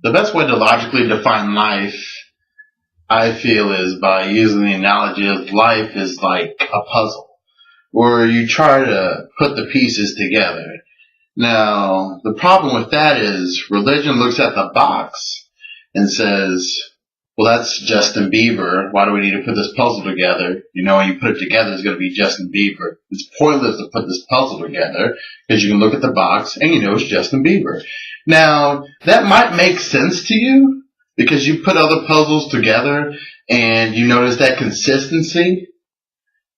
The best way to logically define life, I feel, is by using the analogy of life is like a puzzle, where you try to put the pieces together. Now, the problem with that is religion looks at the box and says, well, that's Justin Bieber. Why do we need to put this puzzle together? You know, when you put it together, it's going to be Justin Bieber. It's pointless to put this puzzle together because you can look at the box and you know it's Justin Bieber. Now, that might make sense to you because you put other puzzles together and you notice that consistency.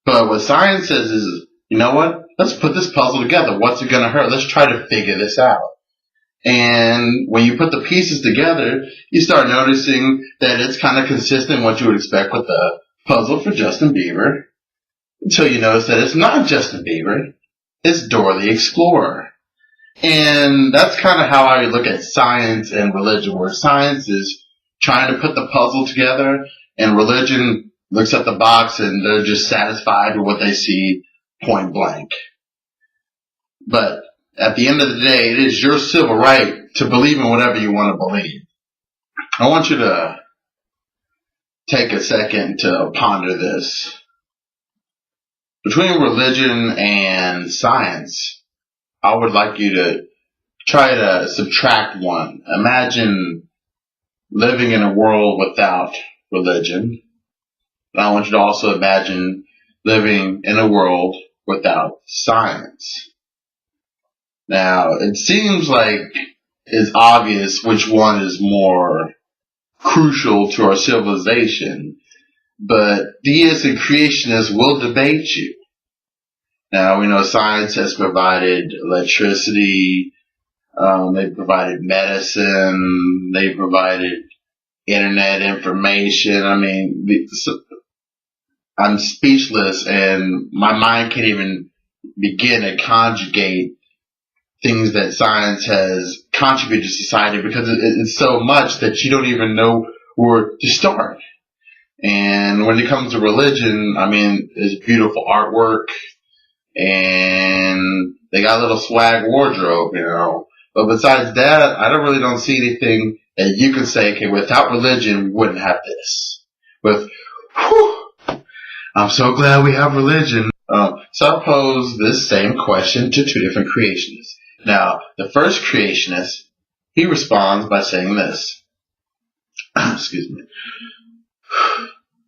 But what science says is, you know what? Let's put this puzzle together. What's it going to hurt? Let's try to figure this out. And when you put the pieces together, you start noticing that it's kind of consistent what you would expect with the puzzle for Justin Bieber, until you notice that it's not Justin Bieber, it's Dora the Explorer. And that's kind of how I look at science and religion, where science is trying to put the puzzle together, and religion looks at the box and they're just satisfied with what they see point blank. But at the end of the day, it is your civil right to believe in whatever you want to believe. I want you to take a second to ponder this. Between religion and science, I would like you to try to subtract one. Imagine living in a world without religion. I want you to also imagine living in a world without science. Now, it seems like it's obvious which one is more crucial to our civilization, but deists and creationists will debate you. Now, we know science has provided electricity, they provided medicine, they provided internet information. I mean, I'm speechless and my mind can't even begin to conjugate things that science has contributed to society, because it's so much that you don't even know where to start. And when it comes to religion, I mean, it's beautiful artwork and they got a little swag wardrobe, you know. But besides that, I don't see anything that you can say, okay, without religion, we wouldn't have this. I'm so glad we have religion. So I'll pose this same question to two different creationists. Now, the first creationist, he responds by saying this. Excuse me.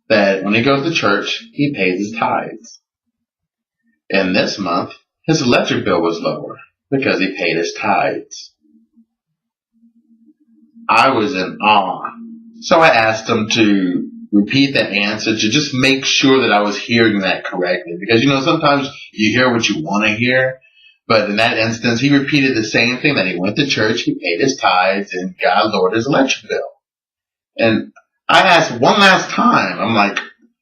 That when he goes to church, he pays his tithes. And this month, his electric bill was lower because he paid his tithes. I was in awe. So I asked him to repeat that answer to just make sure that I was hearing that correctly. Because, you know, sometimes you hear what you want to hear. But in that instance, he repeated the same thing, that he went to church, he paid his tithes, and God lowered his electric bill. And I asked one last time, I'm like,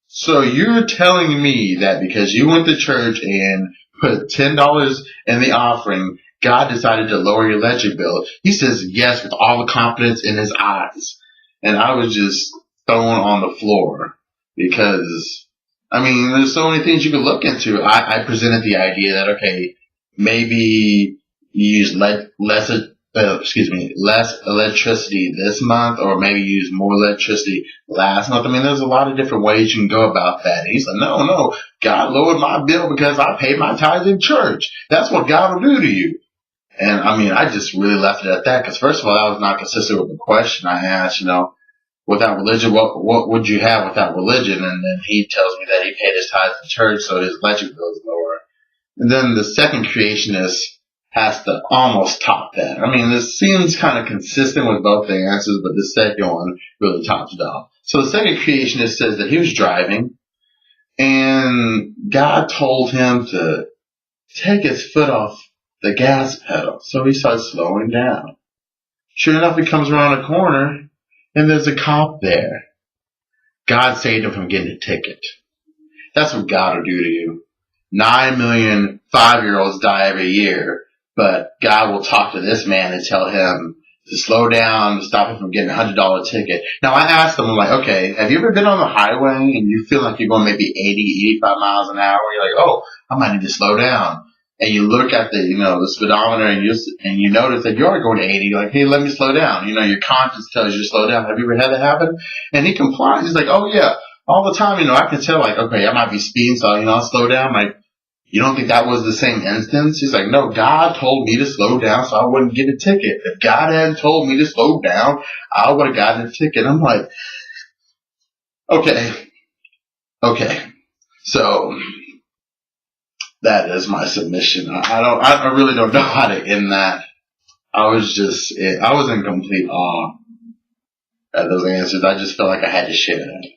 so you're telling me that because you went to church and put $10 in the offering, God decided to lower your electric bill? He says yes with all the confidence in his eyes. And I was just thrown on the floor because, I mean, there's so many things you could look into. I presented the idea that, okay, maybe you use less electricity this month, or maybe use more electricity last month. I mean, there's a lot of different ways you can go about that. And he's like, no, God lowered my bill because I paid my tithes in church. That's what God will do to you. And I mean, I just really left it at that, because first of all, that was not consistent with the question I asked, you know, without religion, what would you have without religion? And then he tells me that he paid his tithes in church, so his electric bill is lower. And then the second creationist has to almost top that. I mean, this seems kind of consistent with both the answers, but the second one really tops it off. So the second creationist says that he was driving, and God told him to take his foot off the gas pedal. So he starts slowing down. Sure enough, he comes around a corner, and there's a cop there. God saved him from getting a ticket. That's what God will do to you. 9 million 5-year-olds die every year, but God will talk to this man and tell him to slow down, to stop him from getting a $100 ticket. Now, I asked him, I'm like, okay, have you ever been on the highway and you feel like you're going maybe 80, 85 miles an hour? You're like, oh, I might need to slow down. and you look at the, the speedometer and you notice that you are going to 80, you're like, hey, let me slow down. Your conscience tells you to slow down. Have you ever had that happen? And he complies. He's like, oh yeah, all the time, I can tell, like, okay, I might be speeding, so, I'll slow down. Like, you don't think that was the same instance? He's like, no, God told me to slow down so I wouldn't get a ticket. If God hadn't told me to slow down, I would have gotten a ticket. I'm like, okay. So that is my submission. I really don't know how to end that. I was in complete awe at those answers. I just felt like I had to share that.